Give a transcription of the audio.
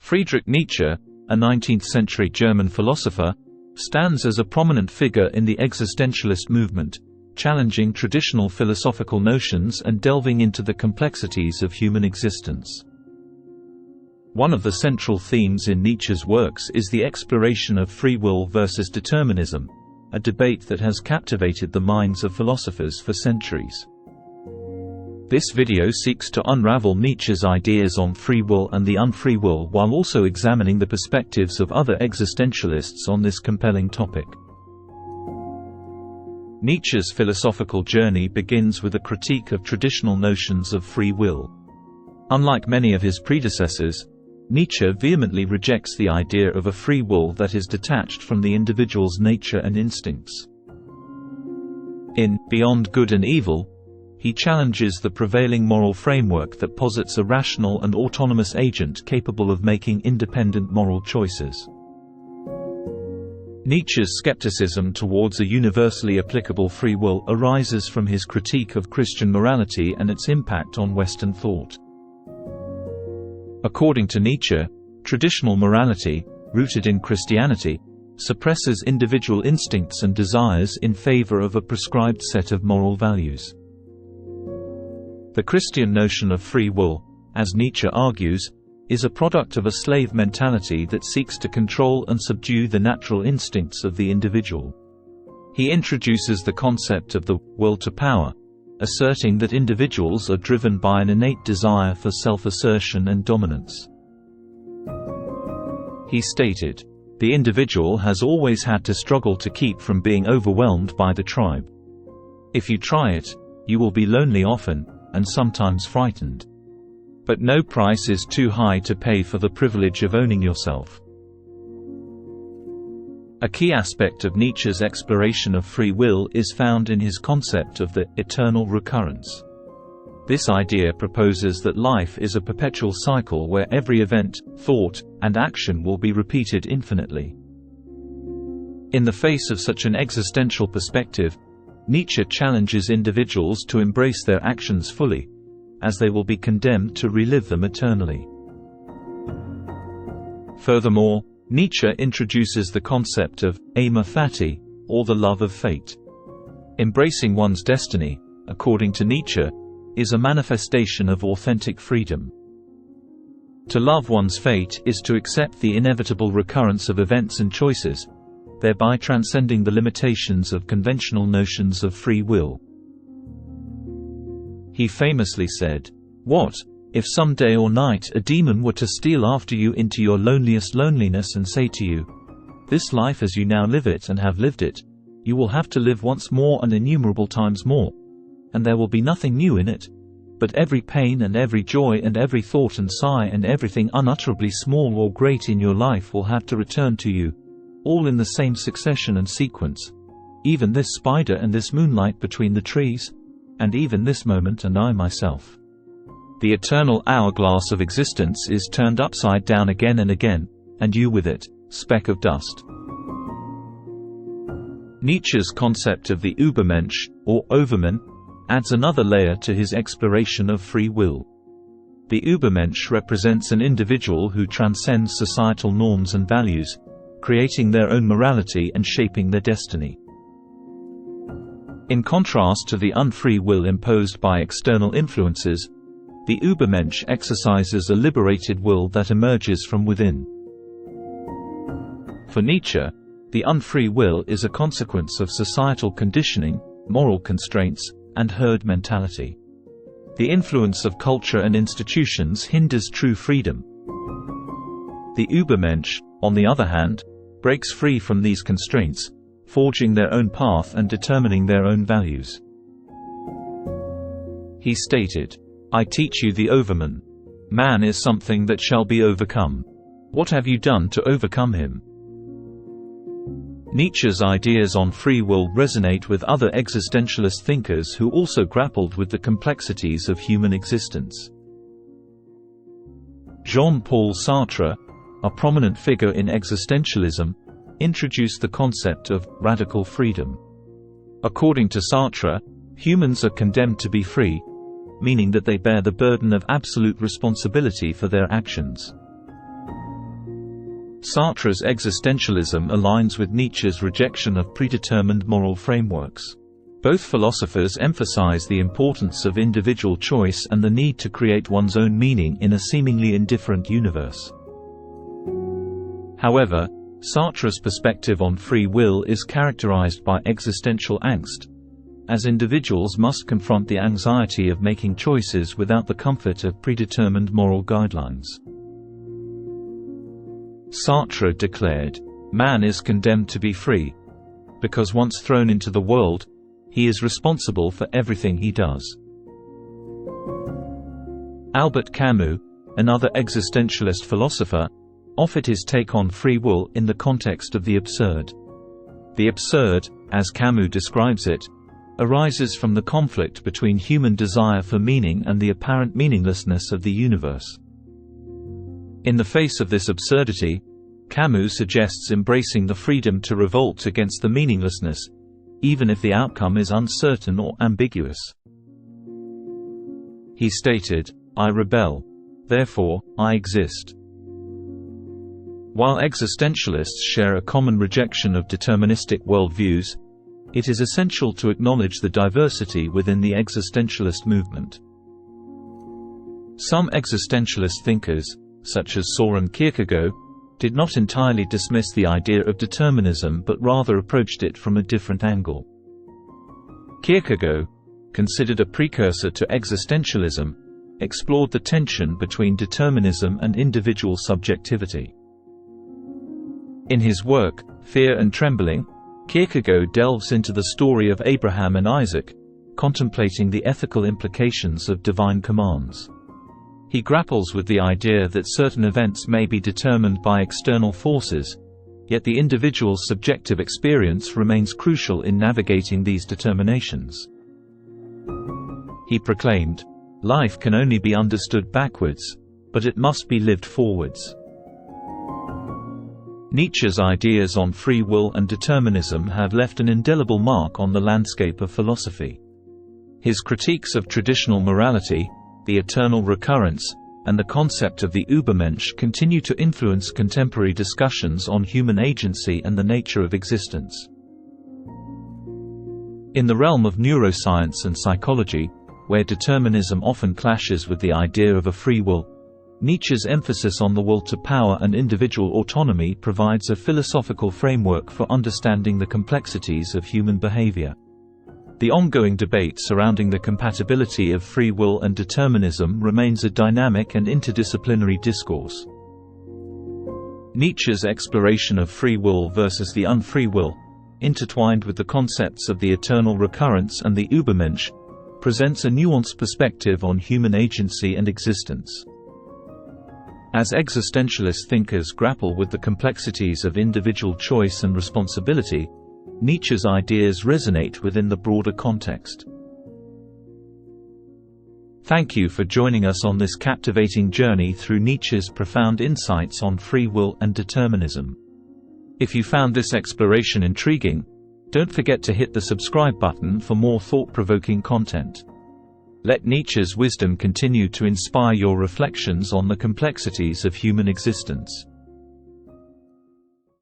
Friedrich Nietzsche, a 19th-century German philosopher, stands as a prominent figure in the existentialist movement, challenging traditional philosophical notions and delving into the complexities of human existence. One of the central themes in Nietzsche's works is the exploration of free will versus determinism, a debate that has captivated the minds of philosophers for centuries. This video seeks to unravel Nietzsche's ideas on free will and the unfree will while also examining the perspectives of other existentialists on this compelling topic. Nietzsche's philosophical journey begins with a critique of traditional notions of free will. Unlike many of his predecessors, Nietzsche vehemently rejects the idea of a free will that is detached from the individual's nature and instincts. In Beyond Good and Evil, he challenges the prevailing moral framework that posits a rational and autonomous agent capable of making independent moral choices. Nietzsche's skepticism towards a universally applicable free will arises from his critique of Christian morality and its impact on Western thought. According to Nietzsche, traditional morality, rooted in Christianity, suppresses individual instincts and desires in favor of a prescribed set of moral values. The Christian notion of free will, as Nietzsche argues, is a product of a slave mentality that seeks to control and subdue the natural instincts of the individual. He introduces the concept of the will to power, asserting that individuals are driven by an innate desire for self-assertion and dominance. He stated, "The individual has always had to struggle to keep from being overwhelmed by the tribe. If you try it, you will be lonely often, and sometimes frightened. But no price is too high to pay for the privilege of owning yourself." A key aspect of Nietzsche's exploration of free will is found in his concept of the eternal recurrence. This idea proposes that life is a perpetual cycle where every event, thought, and action will be repeated infinitely. In the face of such an existential perspective, Nietzsche challenges individuals to embrace their actions fully, as they will be condemned to relive them eternally. Furthermore, Nietzsche introduces the concept of amor fati, or the love of fate. Embracing one's destiny, according to Nietzsche, is a manifestation of authentic freedom. To love one's fate is to accept the inevitable recurrence of events and choices, thereby transcending the limitations of conventional notions of free will. He famously said, "What, if some day or night a demon were to steal after you into your loneliest loneliness and say to you, 'This life as you now live it and have lived it, you will have to live once more and innumerable times more, and there will be nothing new in it, but every pain and every joy and every thought and sigh and everything unutterably small or great in your life will have to return to you, all in the same succession and sequence, even this spider and this moonlight between the trees, and even this moment and I myself. The eternal hourglass of existence is turned upside down again and again, and you with it, speck of dust." Nietzsche's concept of the Übermensch, or Overman, adds another layer to his exploration of free will. The Übermensch represents an individual who transcends societal norms and values, creating their own morality and shaping their destiny. In contrast to the unfree will imposed by external influences, the Übermensch exercises a liberated will that emerges from within. For Nietzsche, the unfree will is a consequence of societal conditioning, moral constraints, and herd mentality. The influence of culture and institutions hinders true freedom. The Übermensch, on the other hand, breaks free from these constraints, forging their own path and determining their own values. He stated, "I teach you the Overman. Man is something that shall be overcome. What have you done to overcome him?" Nietzsche's ideas on free will resonate with other existentialist thinkers who also grappled with the complexities of human existence. Jean-Paul Sartre, a prominent figure in existentialism, introduced the concept of radical freedom. According to Sartre, humans are condemned to be free, meaning that they bear the burden of absolute responsibility for their actions. Sartre's existentialism aligns with Nietzsche's rejection of predetermined moral frameworks. Both philosophers emphasize the importance of individual choice and the need to create one's own meaning in a seemingly indifferent universe. However, Sartre's perspective on free will is characterized by existential angst, as individuals must confront the anxiety of making choices without the comfort of predetermined moral guidelines. Sartre declared, "Man is condemned to be free, because once thrown into the world, he is responsible for everything he does." Albert Camus, another existentialist philosopher, offered his take on free will in the context of the absurd. The absurd, as Camus describes it, arises from the conflict between human desire for meaning and the apparent meaninglessness of the universe. In the face of this absurdity, Camus suggests embracing the freedom to revolt against the meaninglessness, even if the outcome is uncertain or ambiguous. He stated, "I rebel. Therefore, I exist." While existentialists share a common rejection of deterministic worldviews, it is essential to acknowledge the diversity within the existentialist movement. Some existentialist thinkers, such as Søren Kierkegaard, did not entirely dismiss the idea of determinism but rather approached it from a different angle. Kierkegaard, considered a precursor to existentialism, explored the tension between determinism and individual subjectivity. In his work, Fear and Trembling, Kierkegaard delves into the story of Abraham and Isaac, contemplating the ethical implications of divine commands. He grapples with the idea that certain events may be determined by external forces, yet the individual's subjective experience remains crucial in navigating these determinations. He proclaimed, "Life can only be understood backwards, but it must be lived forwards." Nietzsche's ideas on free will and determinism have left an indelible mark on the landscape of philosophy. His critiques of traditional morality, the eternal recurrence, and the concept of the Übermensch continue to influence contemporary discussions on human agency and the nature of existence. In the realm of neuroscience and psychology, where determinism often clashes with the idea of a free will, Nietzsche's emphasis on the will to power and individual autonomy provides a philosophical framework for understanding the complexities of human behavior. The ongoing debate surrounding the compatibility of free will and determinism remains a dynamic and interdisciplinary discourse. Nietzsche's exploration of free will versus the unfree will, intertwined with the concepts of the eternal recurrence and the Übermensch, presents a nuanced perspective on human agency and existence. As existentialist thinkers grapple with the complexities of individual choice and responsibility, Nietzsche's ideas resonate within the broader context. Thank you for joining us on this captivating journey through Nietzsche's profound insights on free will and determinism. If you found this exploration intriguing, don't forget to hit the subscribe button for more thought-provoking content. Let Nietzsche's wisdom continue to inspire your reflections on the complexities of human existence.